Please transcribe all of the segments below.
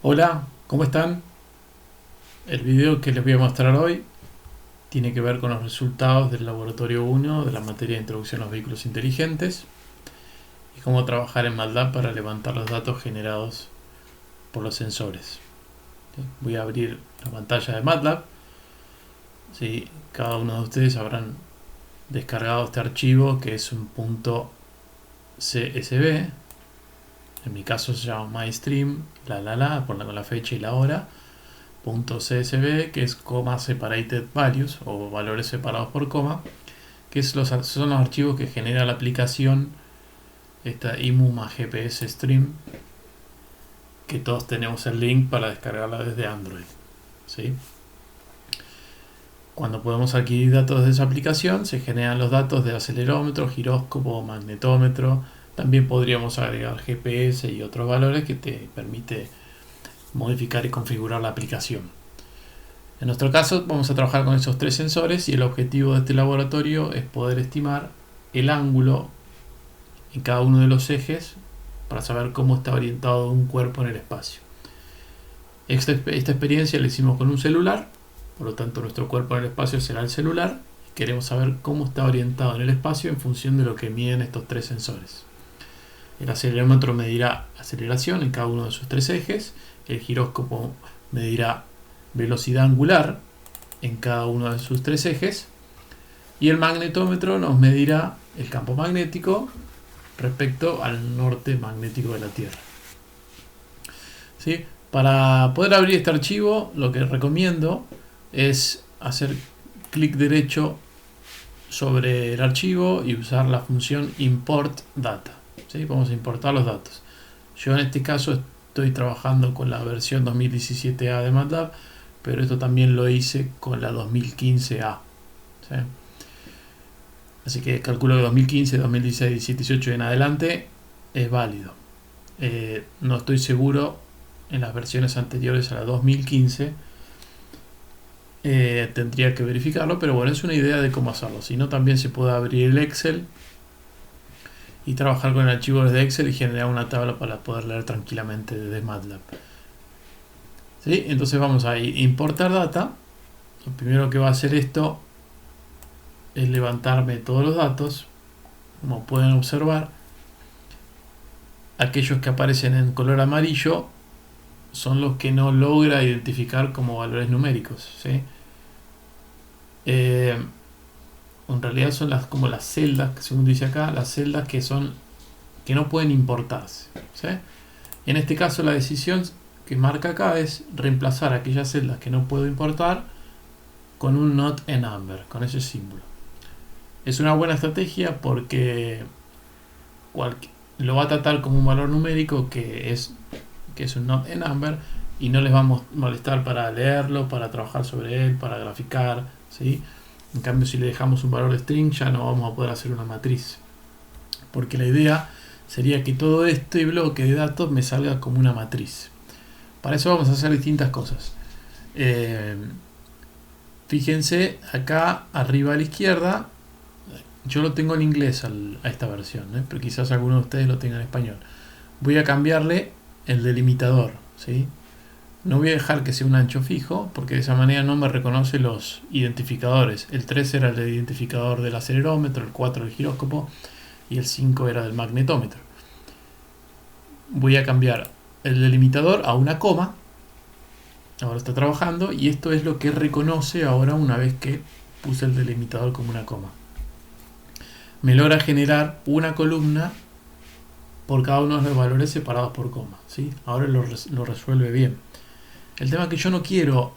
Hola, ¿cómo están? El video que les voy a mostrar hoy tiene que ver con los resultados del laboratorio 1 de la materia de introducción a los vehículos inteligentes y cómo trabajar en MATLAB para levantar los datos generados por los sensores. ¿Sí? Voy a abrir la pantalla de MATLAB. ¿Sí? Cada uno de ustedes habrán descargado este archivo que es un punto CSV. En mi caso se llama MyStream, con la fecha y la hora. .csv, que es comma separated values o valores separados por coma, que son los archivos que genera la aplicación esta IMUMA GPS Stream, que todos tenemos el link para descargarla desde Android. ¿Sí? Cuando podemos adquirir datos de esa aplicación, se generan los datos de acelerómetro, giróscopo, magnetómetro. También podríamos agregar GPS y otros valores que te permite modificar y configurar la aplicación. En nuestro caso vamos a trabajar con esos tres sensores y el objetivo de este laboratorio es poder estimar el ángulo en cada uno de los ejes para saber cómo está orientado un cuerpo en el espacio. Esta experiencia la hicimos con un celular, por lo tanto nuestro cuerpo en el espacio será el celular. Queremos saber cómo está orientado en el espacio en función de lo que miden estos tres sensores. El acelerómetro medirá aceleración en cada uno de sus tres ejes, el giróscopo medirá velocidad angular en cada uno de sus tres ejes y el magnetómetro nos medirá el campo magnético respecto al norte magnético de la Tierra. ¿Sí? Para poder abrir este archivo, lo que recomiendo es hacer clic derecho sobre el archivo y usar la función import data. ¿Sí? Vamos a importar los datos. Yo en este caso estoy trabajando con la versión 2017A de MATLAB, pero esto también lo hice con la 2015A. ¿Sí? Así que calculo que 2015, 2016, 17, 18 en adelante es válido. No estoy seguro en las versiones anteriores a la 2015. Tendría que verificarlo, pero bueno, es una idea de cómo hacerlo. Si no, también se puede abrir el Excel y trabajar con el archivo desde Excel y generar una tabla para poder leer tranquilamente desde MATLAB. ¿Sí? Entonces vamos a importar data. Lo primero que va a hacer esto es levantarme todos los datos. Como pueden observar, aquellos que aparecen en color amarillo son los que no logra identificar como valores numéricos. ¿Sí? En realidad son como las celdas, según dice acá, las celdas que no pueden importarse. ¿Sí? En este caso la decisión que marca acá es reemplazar aquellas celdas que no puedo importar con un not a number, con ese símbolo. Es una buena estrategia porque lo va a tratar como un valor numérico que es un not a number y no les va a molestar para leerlo, para trabajar sobre él, para graficar, ¿sí? En cambio, si le dejamos un valor de string, ya no vamos a poder hacer una matriz, porque la idea sería que todo este bloque de datos me salga como una matriz. Para eso vamos a hacer distintas cosas. Fíjense acá arriba a la izquierda, yo lo tengo en inglés a esta versión, pero quizás algunos de ustedes lo tengan en español. Voy a cambiarle el delimitador, ¿sí? No voy a dejar que sea un ancho fijo, porque de esa manera no me reconoce los identificadores. El 3 era el identificador del acelerómetro, el 4 del giróscopo y el 5 era del magnetómetro. Voy a cambiar el delimitador a una coma. Ahora está trabajando y esto es lo que reconoce ahora una vez que puse el delimitador como una coma. Me logra generar una columna por cada uno de los valores separados por coma, ¿sí? Ahora lo resuelve bien. El tema es que yo no quiero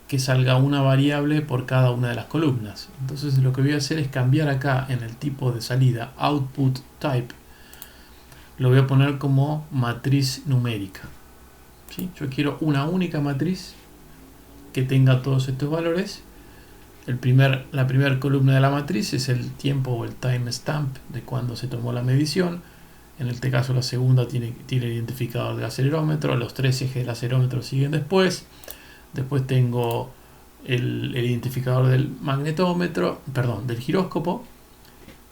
que salga una variable por cada una de las columnas. Entonces lo que voy a hacer es cambiar acá en el tipo de salida output type. Lo voy a poner como matriz numérica. ¿Sí? Yo quiero una única matriz que tenga todos estos valores. La primera columna de la matriz es el tiempo o el timestamp de cuando se tomó la medición. En este caso la segunda tiene el identificador del acelerómetro, los tres ejes del acelerómetro siguen después. Después tengo el identificador del magnetómetro, del giróscopo.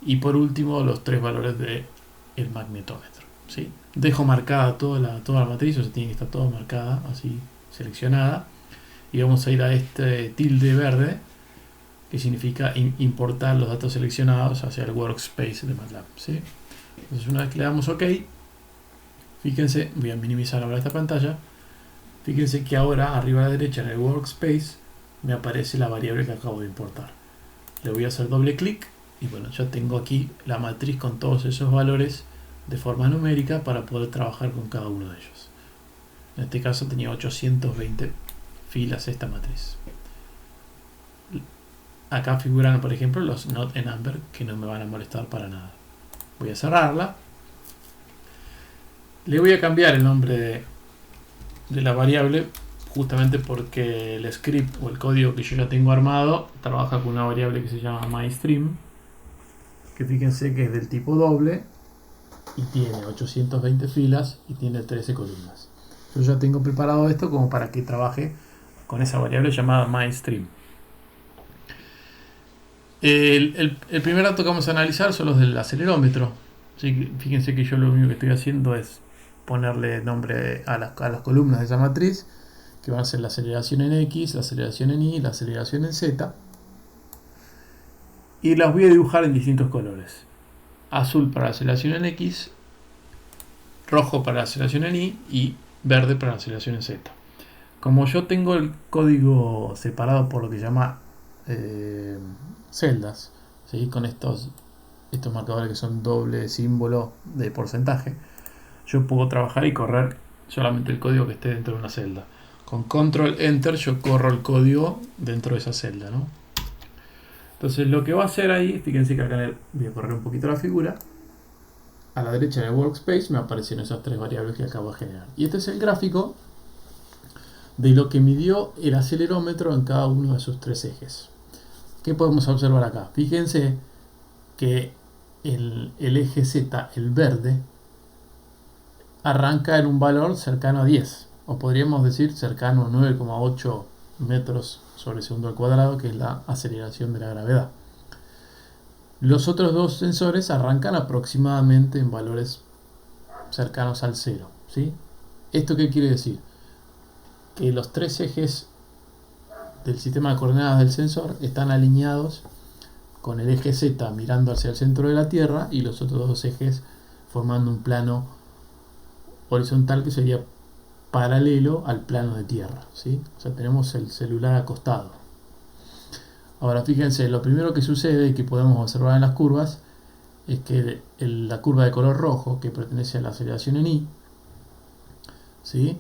Y por último los tres valores del magnetómetro. ¿sí? Dejo marcada toda la matriz, o sea, tiene que estar toda marcada, así, seleccionada. Y vamos a ir a este tilde verde, que significa importar los datos seleccionados hacia el workspace de MATLAB, ¿sí? Entonces una vez que le damos OK, fíjense, voy a minimizar ahora esta pantalla, fíjense que ahora arriba a la derecha en el workspace me aparece la variable que acabo de importar. Le voy a hacer doble clic y bueno, ya tengo aquí la matriz con todos esos valores de forma numérica para poder trabajar con cada uno de ellos. En este caso tenía 820 filas esta matriz. Acá figuran, por ejemplo, los not en number, que no me van a molestar para nada. Voy a cerrarla. Le voy a cambiar el nombre de la variable, justamente porque el script o el código que yo ya tengo armado trabaja con una variable que se llama myStream, que fíjense que es del tipo doble y tiene 820 filas y tiene 13 columnas. Yo ya tengo preparado esto como para que trabaje con esa variable llamada myStream. El primer dato que vamos a analizar son los del acelerómetro. ¿Sí? Fíjense que yo lo único que estoy haciendo es ponerle nombre a las columnas de esa matriz, que van a ser la aceleración en X, la aceleración en Y, la aceleración en Z. Y las voy a dibujar en distintos colores. Azul para la aceleración en X, rojo para la aceleración en Y y verde para la aceleración en Z. Como yo tengo el código separado por lo que se llama celdas, ¿sí? Con estos marcadores que son doble símbolo de porcentaje, yo puedo trabajar y correr solamente el código que esté dentro de una celda. Con control enter yo corro el código dentro de esa celda, ¿no? Entonces lo que va a hacer ahí, fíjense que acá voy a correr un poquito la figura. A la derecha en el workspace me aparecen esas tres variables que acabo de generar. Y este es el gráfico de lo que midió el acelerómetro en cada uno de sus tres ejes. ¿Qué podemos observar acá? Fíjense que el eje Z, el verde, arranca en un valor cercano a 10, o podríamos decir cercano a 9,8 metros sobre segundo al cuadrado, que es la aceleración de la gravedad. Los otros dos sensores arrancan aproximadamente en valores cercanos al 0, ¿sí? ¿Esto qué quiere decir? Que los tres ejes del sistema de coordenadas del sensor están alineados con el eje Z mirando hacia el centro de la Tierra y los otros dos ejes formando un plano horizontal que sería paralelo al plano de Tierra, ¿sí? O sea, tenemos el celular acostado. Ahora fíjense, lo primero que sucede y que podemos observar en las curvas es que la curva de color rojo, que pertenece a la aceleración en Y, ¿sí?,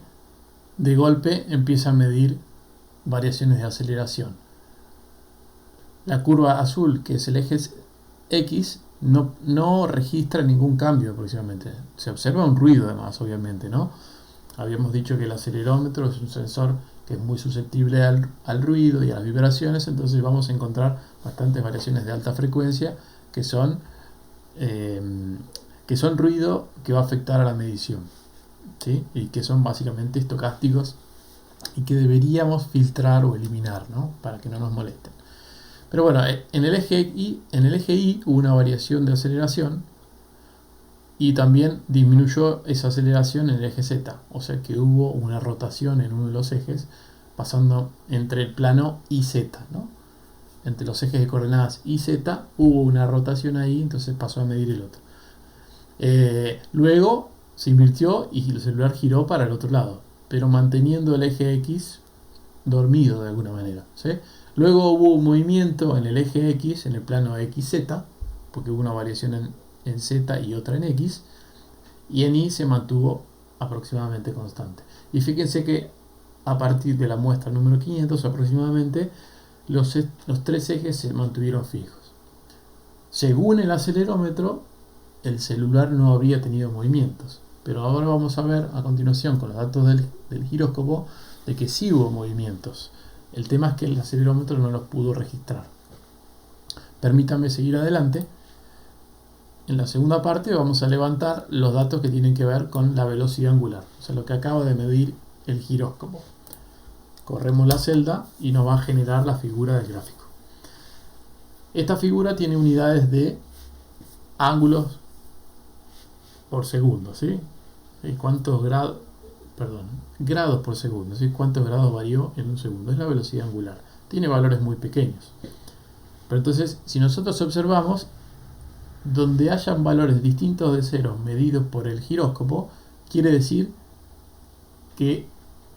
de golpe empieza a medir variaciones de aceleración. La curva azul, que es el eje X, no registra ningún cambio aproximadamente. Se observa un ruido además, obviamente, ¿no? Habíamos dicho que el acelerómetro es un sensor que es muy susceptible al ruido y a las vibraciones, entonces vamos a encontrar bastantes variaciones de alta frecuencia que son ruido que va a afectar a la medición, ¿sí? Y que son básicamente estocásticos y que deberíamos filtrar o eliminar, ¿no?, para que no nos molesten. Pero bueno, en el eje Y hubo una variación de aceleración y también disminuyó esa aceleración en el eje Z, o sea que hubo una rotación en uno de los ejes pasando entre el plano YZ, ¿no? Entre los ejes de coordenadas YZ hubo una rotación ahí, entonces pasó a medir el otro. Luego se invirtió y el celular giró para el otro lado, pero manteniendo el eje X dormido de alguna manera, ¿sí? Luego hubo un movimiento en el eje X, en el plano XZ, porque hubo una variación en Z y otra en X, y en Y se mantuvo aproximadamente constante. Y fíjense que a partir de la muestra número 500 aproximadamente, los tres ejes se mantuvieron fijos. Según el acelerómetro, el celular no habría tenido movimientos, pero ahora vamos a ver a continuación con los datos del giróscopo de que sí hubo movimientos. El tema es que el acelerómetro no los pudo registrar. Permítanme seguir adelante. En la segunda parte vamos a levantar los datos que tienen que ver con la velocidad angular, o sea, lo que acaba de medir el giróscopo. Corremos la celda y nos va a generar la figura del gráfico. Esta figura tiene unidades de ángulos por segundo, ¿sí? ¿Y cuántos grados, perdón, grados por segundo, ¿sí? ¿Cuántos grados varió en un segundo? Es la velocidad angular. Tiene valores muy pequeños. Pero entonces, si nosotros observamos, donde hayan valores distintos de cero medidos por el giróscopo, quiere decir que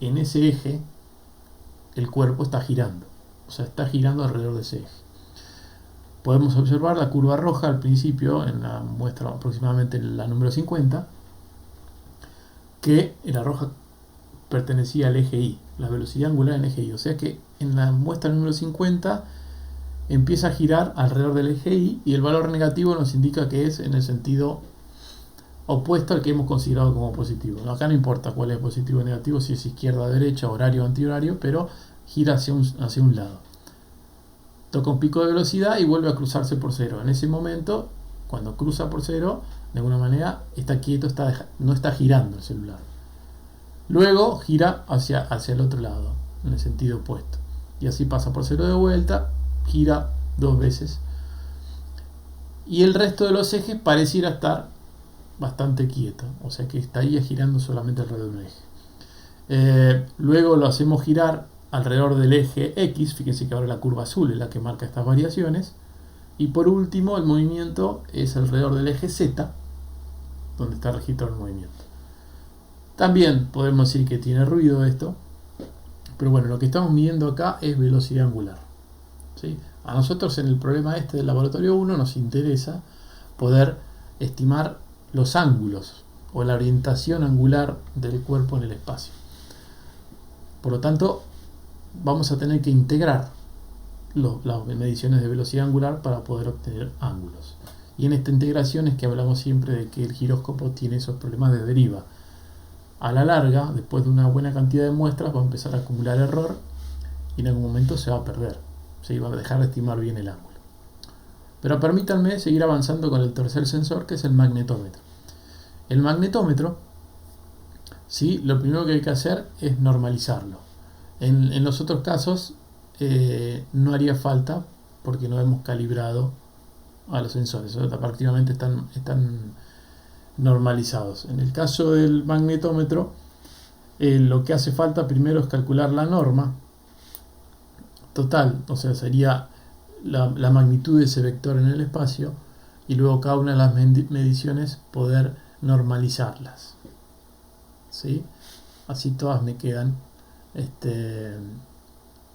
en ese eje el cuerpo está girando. O sea, está girando alrededor de ese eje. Podemos observar la curva roja al principio, en la muestra aproximadamente la número 50, que la roja pertenecía al eje Y, la velocidad angular en eje Y. O sea que en la muestra número 50 empieza a girar alrededor del eje Y y el valor negativo nos indica que es en el sentido opuesto al que hemos considerado como positivo. Acá no importa cuál es positivo o negativo, si es izquierda o derecha, horario o antihorario, pero gira hacia un lado. Toca un pico de velocidad y vuelve a cruzarse por cero. En ese momento, cuando cruza por cero, de alguna manera está quieto, no está girando el celular. Luego gira hacia el otro lado, en el sentido opuesto. Y así pasa por cero de vuelta, gira 2 veces. Y el resto de los ejes pareciera estar bastante quieto. O sea que estaría girando solamente alrededor de un eje. Luego lo hacemos girar alrededor del eje X. Fíjense que ahora la curva azul es la que marca estas variaciones. Y por último, el movimiento es alrededor del eje Z, donde está registrado el movimiento. También podemos decir que tiene ruido esto, pero bueno, lo que estamos midiendo acá es velocidad angular, ¿sí? A nosotros en el problema este del laboratorio 1 nos interesa poder estimar los ángulos o la orientación angular del cuerpo en el espacio. Por lo tanto, vamos a tener que integrar las mediciones de velocidad angular para poder obtener ángulos. Y en esta integración es que hablamos siempre de que el giróscopo tiene esos problemas de deriva. A la larga, después de una buena cantidad de muestras, va a empezar a acumular error y en algún momento se va a perder. Se va a dejar de estimar bien el ángulo. Pero permítanme seguir avanzando con el tercer sensor, que es el magnetómetro. El magnetómetro, ¿sí? Lo primero que hay que hacer es normalizarlo. En los otros casos no haría falta porque no hemos calibrado a los sensores. Prácticamente están normalizados. En el caso del magnetómetro, lo que hace falta primero es calcular la norma total, o sea, sería la magnitud de ese vector en el espacio, y luego cada una de las mediciones poder normalizarlas, ¿sí? Así todas me quedan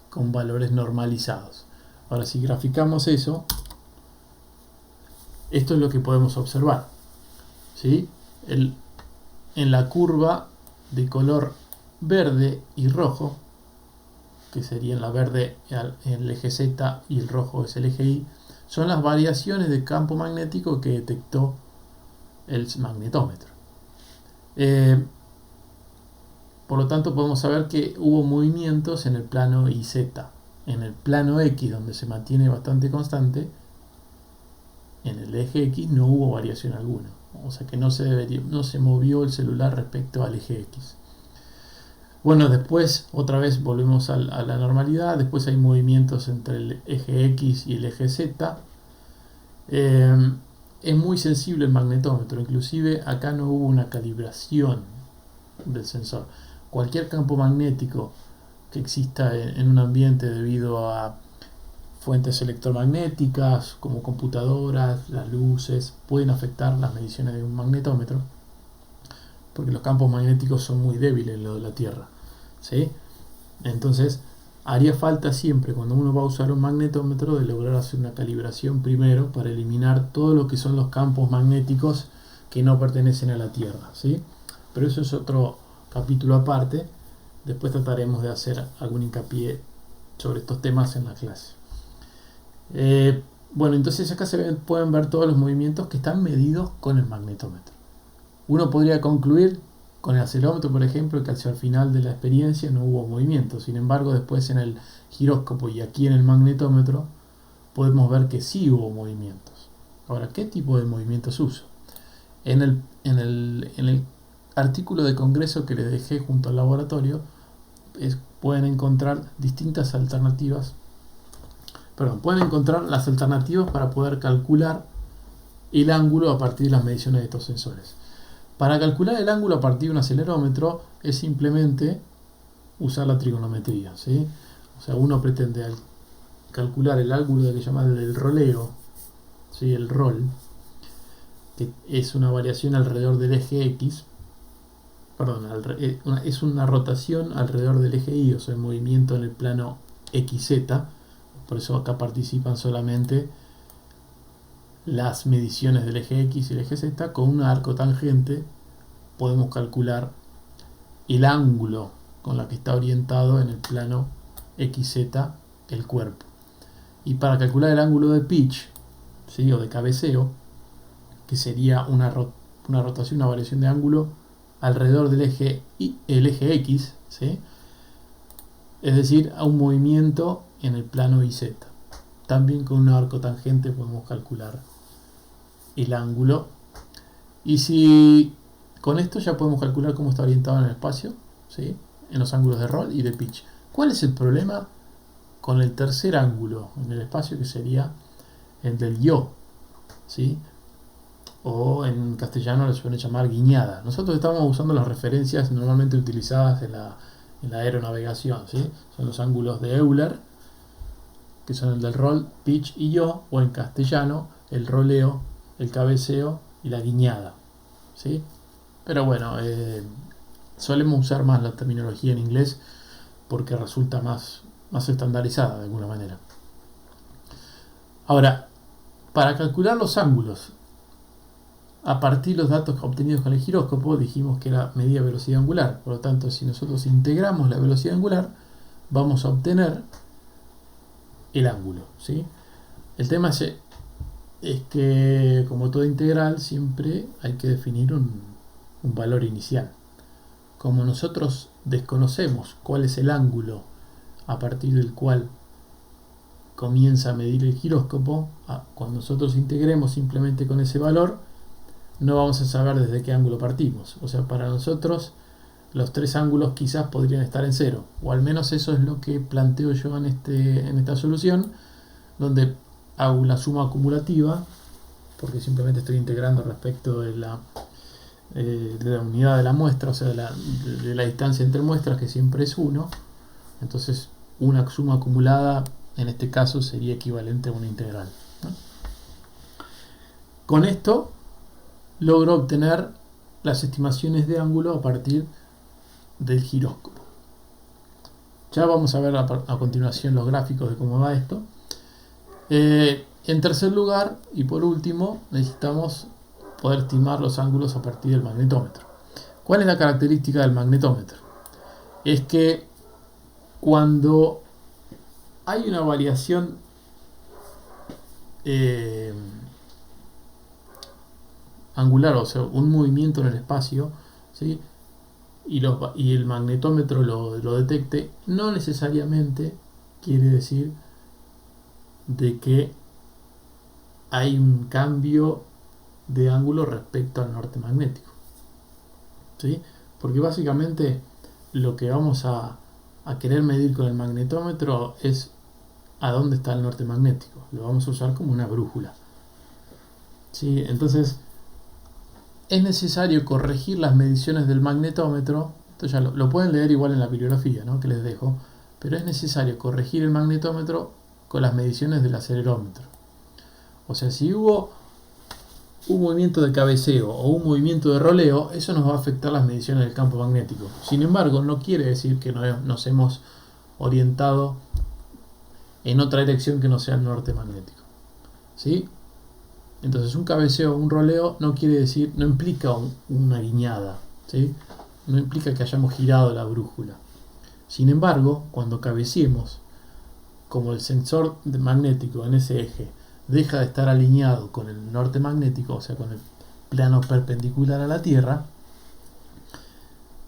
con valores normalizados. Ahora, si graficamos eso, esto es lo que podemos observar, ¿sí? En la curva de color verde y rojo, que serían la verde el eje Z y el rojo es el eje Y, son las variaciones de campo magnético que detectó el magnetómetro. Por lo tanto, podemos saber que hubo movimientos en el plano YZ. En el plano X, donde se mantiene bastante constante, en el eje X no hubo variación alguna. O sea que no se movió el celular respecto al eje X. Bueno, después otra vez volvemos a la normalidad. Después hay movimientos entre el eje X y el eje Z. Es muy sensible el magnetómetro. Inclusive acá no hubo una calibración del sensor. Cualquier campo magnético que exista en un ambiente debido a fuentes electromagnéticas como computadoras, las luces, pueden afectar las mediciones de un magnetómetro, porque los campos magnéticos son muy débiles en lo de la Tierra, ¿sí? Entonces haría falta siempre, cuando uno va a usar un magnetómetro, de lograr hacer una calibración primero para eliminar todo lo que son los campos magnéticos que no pertenecen a la Tierra, ¿sí? Pero eso es otro capítulo aparte. Después trataremos de hacer algún hincapié sobre estos temas en la clase. Bueno, entonces acá pueden ver todos los movimientos que están medidos con el magnetómetro. Uno podría concluir con el acelerómetro, por ejemplo, que hacia el final de la experiencia no hubo movimiento. Sin embargo, después en el giróscopo y aquí en el magnetómetro podemos ver que sí hubo movimientos. Ahora, ¿qué tipo de movimientos uso? En el artículo de congreso que les dejé junto al laboratorio pueden encontrar distintas alternativas. Pueden encontrar las alternativas para poder calcular el ángulo a partir de las mediciones de estos sensores. Para calcular el ángulo a partir de un acelerómetro es simplemente usar la trigonometría, ¿sí? O sea, uno pretende calcular el ángulo que llama el roleo, ¿sí? El roll, que es una variación alrededor del eje X, perdón, es una rotación alrededor del eje Y, o sea, el movimiento en el plano XZ. Por eso acá participan solamente las mediciones del eje X y el eje Z. Con un arco tangente podemos calcular el ángulo con la que está orientado en el plano XZ el cuerpo. Y para calcular el ángulo de pitch, ¿sí? O de cabeceo, que sería una rotación, una variación de ángulo alrededor del eje X, ¿sí? Es decir, a un movimiento en el plano YZ. También con un arco tangente podemos calcular el ángulo. Y si con esto ya podemos calcular cómo está orientado en el espacio, ¿sí? En los ángulos de roll y de pitch. ¿Cuál es el problema con el tercer ángulo en el espacio, que sería el del yaw, ¿sí? O en castellano le suelen llamar guiñada? Nosotros estamos usando las referencias normalmente utilizadas en la aeronavegación, ¿sí? Son los ángulos de Euler, que son el del roll, pitch y yaw, o en castellano el roleo, el cabeceo y la guiñada, ¿sí? Pero bueno, solemos usar más la terminología en inglés porque resulta más estandarizada de alguna manera. Ahora, para calcular los ángulos a partir de los datos obtenidos con el giróscopo, dijimos que era medida velocidad angular. Por lo tanto, si nosotros integramos la velocidad angular, vamos a obtener el ángulo, ¿sí? El tema es que, como toda integral, siempre hay que definir un valor inicial. Como nosotros desconocemos cuál es el ángulo a partir del cual comienza a medir el giróscopo, cuando nosotros integremos simplemente con ese valor, no vamos a saber desde qué ángulo partimos. O sea, para nosotros los tres ángulos quizás podrían estar en cero, o al menos eso es lo que planteo yo en esta solución, donde hago una suma acumulativa, porque simplemente estoy integrando respecto de la unidad de la muestra, o sea, de la distancia entre muestras, que siempre es 1. Entonces una suma acumulada en este caso sería equivalente a una integral, ¿no? Con esto logro obtener las estimaciones de ángulo a partir del giróscopo. Ya vamos a ver a continuación los gráficos de cómo va esto. En tercer lugar, y por último, necesitamos poder estimar los ángulos a partir del magnetómetro. ¿Cuál es la característica del magnetómetro? Es que cuando hay una variación angular, o sea, un movimiento en el espacio, ¿sí? y el magnetómetro lo detecte, no necesariamente quiere decir de que hay un cambio de ángulo respecto al norte magnético, ¿sí? Porque básicamente lo que vamos a querer medir con el magnetómetro es a dónde está el norte magnético. Lo vamos a usar como una brújula, ¿sí? Entonces es necesario corregir las mediciones del magnetómetro. Esto ya lo pueden leer igual en la bibliografía, ¿no?, que les dejo, pero es necesario corregir el magnetómetro con las mediciones del acelerómetro. O sea, si hubo un movimiento de cabeceo o un movimiento de roleo, eso nos va a afectar las mediciones del campo magnético. Sin embargo, no quiere decir que nos hemos orientado en otra dirección que no sea el norte magnético, ¿sí? Entonces, un cabeceo o un roleo no quiere decir, no implica una guiñada, ¿sí? No implica que hayamos girado la brújula. Sin embargo, cuando cabeceemos, como el sensor magnético en ese eje deja de estar alineado con el norte magnético, o sea, con el plano perpendicular a la Tierra,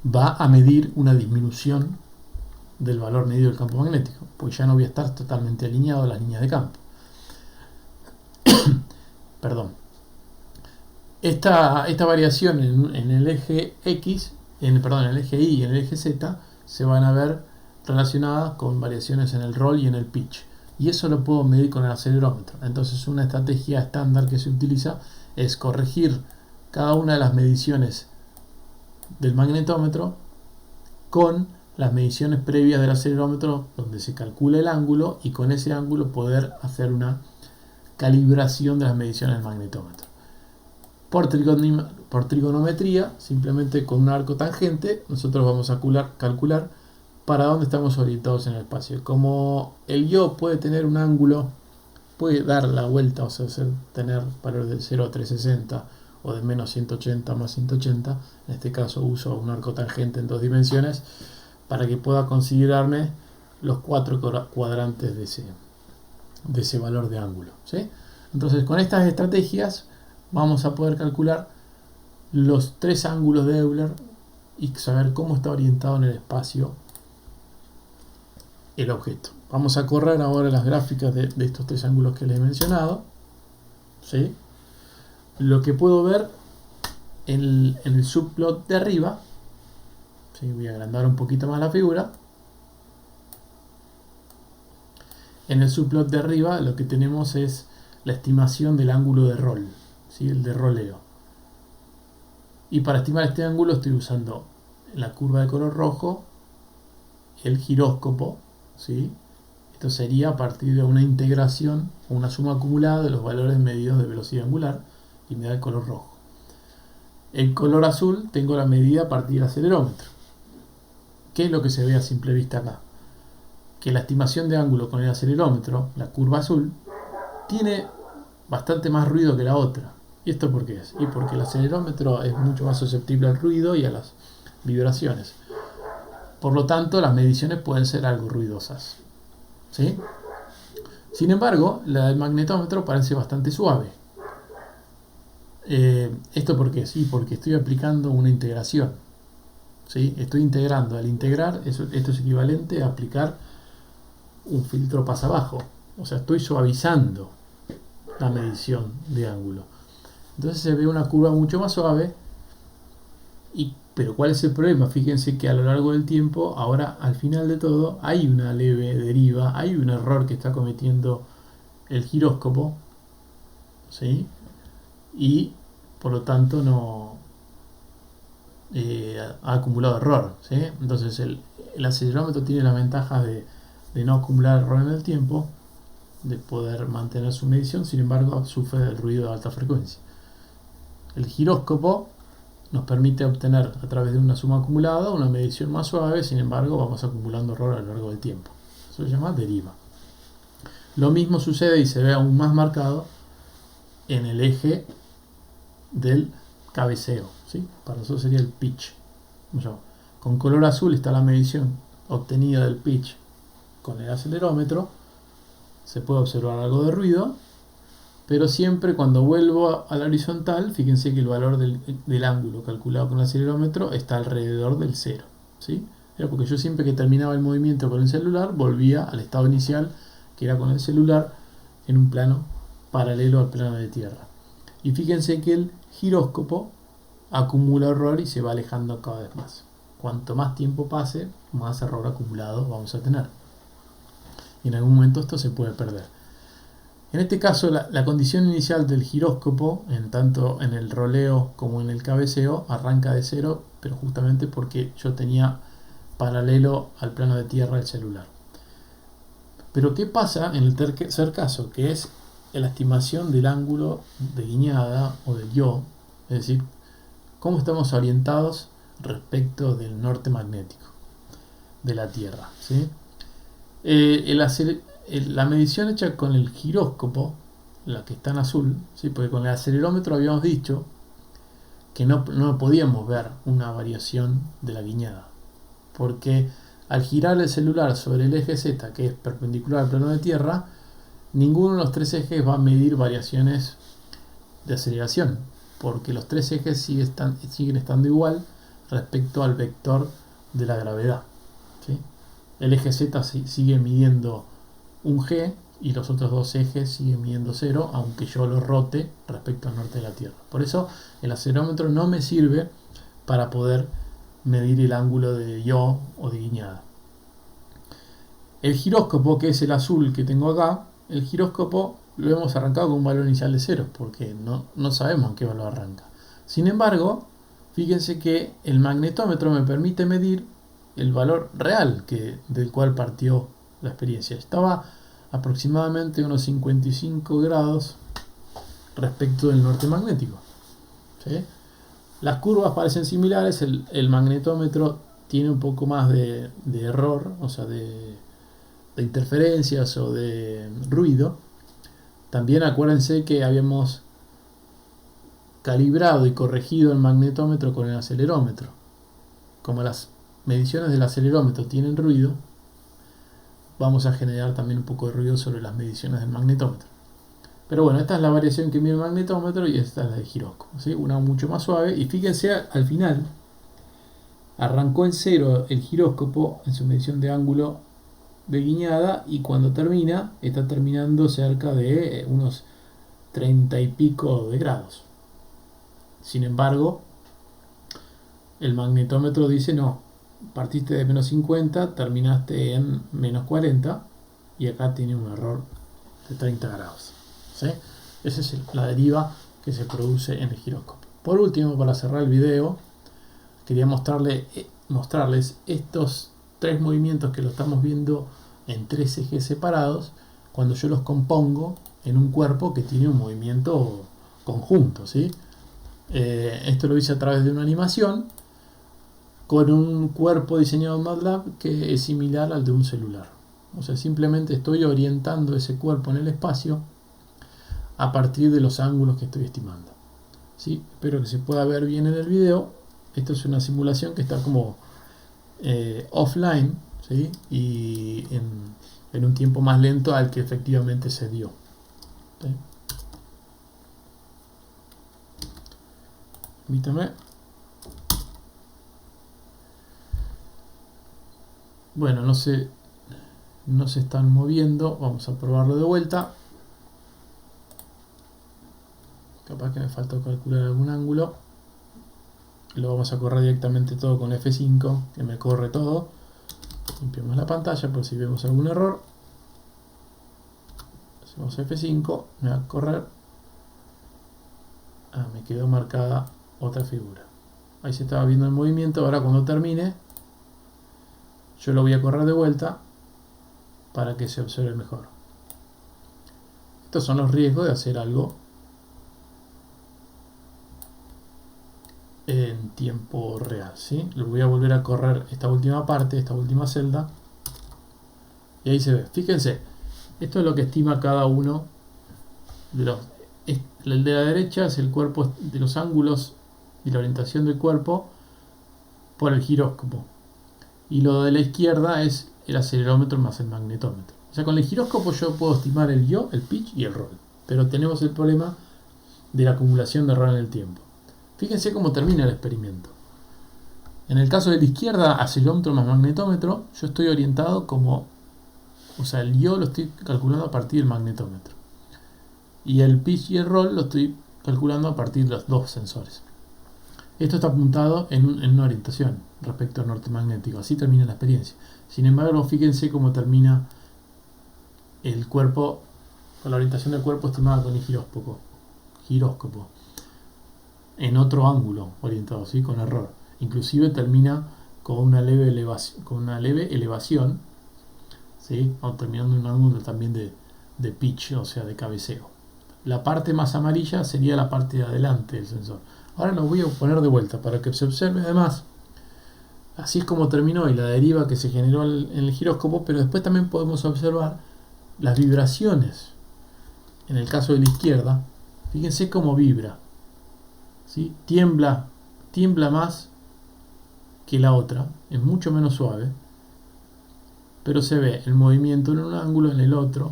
va a medir una disminución del valor medido del campo magnético, pues ya no voy a estar totalmente alineado a las líneas de campo. Perdón. Esta variación en el eje X, en el eje Y y en el eje Z se van a ver relacionadas con variaciones en el roll y en el pitch. Y eso lo puedo medir con el acelerómetro. Entonces, una estrategia estándar que se utiliza es corregir cada una de las mediciones del magnetómetro con las mediciones previas del acelerómetro, donde se calcula el ángulo, y con ese ángulo poder hacer una calibración de las mediciones del magnetómetro. Por trigonometría, simplemente con un arco tangente, nosotros vamos a calcular para dónde estamos orientados en el espacio. Como el yo puede tener un ángulo, puede dar la vuelta, o sea, tener valores de 0 a 360 o de menos 180 más 180, en este caso uso un arco tangente en 2 dimensiones para que pueda considerarme los 4 cuadrantes de ese valor de ángulo, ¿sí? Entonces, con estas estrategias vamos a poder calcular los 3 ángulos de Euler y saber cómo está orientado en el espacio el objeto. Vamos a correr ahora las gráficas de estos 3 ángulos que les he mencionado, ¿sí? Lo que puedo ver en el subplot de arriba, ¿sí? Voy a agrandar un poquito más la figura. En el subplot de arriba lo que tenemos es la estimación del ángulo de rol, ¿sí? El de roleo. Y para estimar este ángulo estoy usando la curva de color rojo, el giróscopo, ¿sí? Esto sería a partir de una integración o una suma acumulada de los valores medidos de velocidad angular y me da el color rojo. El color azul tengo la medida a partir del acelerómetro. ¿Qué es lo que se ve a simple vista acá? Que la estimación de ángulo con el acelerómetro, la curva azul, tiene bastante más ruido que la otra. ¿Y esto por qué es? Y porque el acelerómetro es mucho más susceptible al ruido y a las vibraciones. Por lo tanto, las mediciones pueden ser algo ruidosas, ¿sí? Sin embargo, la del magnetómetro parece bastante suave. ¿Esto por qué? Sí, porque estoy aplicando una integración, ¿sí? Estoy integrando. Al integrar, esto es equivalente a aplicar un filtro pasabajo. O sea, estoy suavizando la medición de ángulo. Entonces se ve una curva mucho más suave. Pero ¿cuál es el problema? Fíjense que a lo largo del tiempo, ahora al final de todo, hay una leve deriva, hay un error que está cometiendo el giróscopo, ¿sí? Y por lo tanto no ha acumulado error, ¿sí? Entonces el acelerómetro tiene las ventajas de no acumular error en el tiempo, de poder mantener su medición, sin embargo sufre del ruido de alta frecuencia. El giróscopo nos permite obtener a través de una suma acumulada una medición más suave, sin embargo vamos acumulando error a lo largo del tiempo. Eso se llama deriva. Lo mismo sucede y se ve aún más marcado en el eje del cabeceo, ¿sí? Para nosotros sería el pitch. Con color azul está la medición obtenida del pitch con el acelerómetro. Se puede observar algo de ruido, pero siempre cuando vuelvo a la horizontal, fíjense que el valor del ángulo calculado con el acelerómetro está alrededor del 0, ¿sí? Era porque yo siempre que terminaba el movimiento con el celular, volvía al estado inicial, que era con el celular en un plano paralelo al plano de tierra. Y fíjense que el giróscopo acumula error y se va alejando cada vez más. Cuanto más tiempo pase, más error acumulado vamos a tener. Y en algún momento esto se puede perder. En este caso, la condición inicial del giróscopo, tanto en el roleo como en el cabeceo, arranca de 0, pero justamente porque yo tenía paralelo al plano de tierra el celular. Pero ¿qué pasa en el tercer caso? Que es la estimación del ángulo de guiñada o del yo, es decir, cómo estamos orientados respecto del norte magnético de la Tierra, ¿sí? La medición hecha con el giróscopo, la que está en azul, ¿sí? Porque con el acelerómetro habíamos dicho que no podíamos ver una variación de la guiñada, porque al girar el celular sobre el eje Z, que es perpendicular al plano de tierra, ninguno de los 3 ejes va a medir variaciones de aceleración, porque los 3 ejes siguen estando igual respecto al vector de la gravedad, ¿sí? El eje Z sigue midiendo un g y los otros 2 ejes siguen midiendo 0, aunque yo lo rote respecto al norte de la Tierra. Por eso el acelerómetro no me sirve para poder medir el ángulo de yo o de guiñada. El giróscopo, que es el azul que tengo acá, el giróscopo lo hemos arrancado con un valor inicial de 0, porque no sabemos en qué valor arranca. Sin embargo, fíjense que el magnetómetro me permite medir el valor real del cual partió la experiencia. Estaba aproximadamente unos 55 grados respecto del norte magnético. ¿Sí? Las curvas parecen similares, el magnetómetro tiene un poco más de error, o sea, de interferencias o de ruido. También acuérdense que habíamos calibrado y corregido el magnetómetro con el acelerómetro. Como las mediciones del acelerómetro tienen ruido, vamos a generar también un poco de ruido sobre las mediciones del magnetómetro. Pero bueno, esta es la variación que mide el magnetómetro y esta es la del giróscopo, ¿sí? Una mucho más suave. Y fíjense, al final arrancó en cero el giróscopo en su medición de ángulo de guiñada, y cuando termina, está terminando cerca de unos 30 y pico de grados. Sin embargo, el magnetómetro dice no, partiste de menos 50, terminaste en menos 40, y acá tiene un error de 30 grados. ¿Sí? Esa es la deriva que se produce en el giróscopo. Por último, para cerrar el video, quería mostrarles estos tres movimientos que lo estamos viendo en tres ejes separados, cuando yo los compongo en un cuerpo que tiene un movimiento conjunto, ¿sí? Esto lo hice a través de una animación con un cuerpo diseñado en MATLAB que es similar al de un celular. O sea, simplemente estoy orientando ese cuerpo en el espacio a partir de los ángulos que estoy estimando. ¿Sí? Espero que se pueda ver bien en el video. Esto es una simulación que está como offline, ¿sí? Y en un tiempo más lento al que efectivamente se dio. ¿Sí? Permítame. Bueno, no se están moviendo. Vamos a probarlo de vuelta. Capaz que me faltó calcular algún ángulo. Lo vamos a correr directamente todo con F5, que me corre todo. Limpiamos la pantalla por si vemos algún error. Hacemos F5, me va a correr. Me quedó marcada otra figura. Ahí se estaba viendo el movimiento. Ahora cuando termine, yo lo voy a correr de vuelta para que se observe mejor. Estos son los riesgos de hacer algo en tiempo real, ¿sí? Lo voy a volver a correr esta última parte, esta última celda, y ahí se ve. Fíjense, esto es lo que estima cada uno de los. El de la derecha es el cuerpo de los ángulos y la orientación del cuerpo por el giróscopo, y lo de la izquierda es el acelerómetro más el magnetómetro. O sea, con el giróscopo yo puedo estimar el yaw, el pitch y el roll, pero tenemos el problema de la acumulación de error en el tiempo. Fíjense cómo termina el experimento. En el caso de la izquierda, acelerómetro más magnetómetro, yo estoy orientado como, o sea, el yaw lo estoy calculando a partir del magnetómetro, y el pitch y el roll lo estoy calculando a partir de los dos sensores. Esto está apuntado en una orientación respecto al norte magnético. Así termina la experiencia. Sin embargo, fíjense cómo termina el cuerpo, con la orientación del cuerpo estimada con el giróscopo, en otro ángulo orientado, ¿sí? Con error. Inclusive termina con una leve elevación, ¿sí? O terminando en un ángulo también de pitch, o sea, de cabeceo. La parte más amarilla sería la parte de adelante del sensor. Ahora lo voy a poner de vuelta para que se observe. Además, así es como terminó y la deriva que se generó en el giróscopo, pero después también podemos observar las vibraciones. En el caso de la izquierda, fíjense cómo vibra, ¿sí? Tiembla más que la otra, es mucho menos suave, pero se ve el movimiento en un ángulo, en el otro,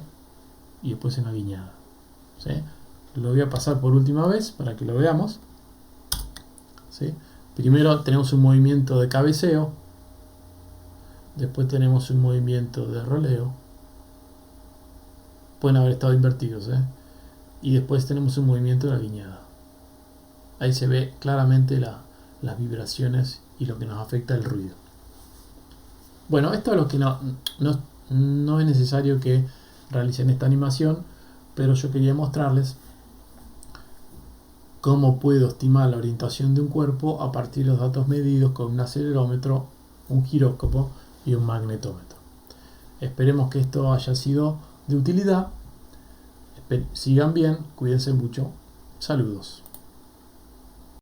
y después en la guiñada, ¿sí? Lo voy a pasar por última vez para que lo veamos, ¿sí? Primero tenemos un movimiento de cabeceo, después tenemos un movimiento de roleo, pueden haber estado invertidos, y después tenemos un movimiento de la guiñada. Ahí se ve claramente las vibraciones y lo que nos afecta el ruido. Bueno, esto es lo que no es necesario que realicen esta animación, pero yo quería mostrarles cómo puedo estimar la orientación de un cuerpo a partir de los datos medidos con un acelerómetro, un giróscopo y un magnetómetro. Esperemos que esto haya sido de utilidad. Sigan bien, cuídense mucho. Saludos.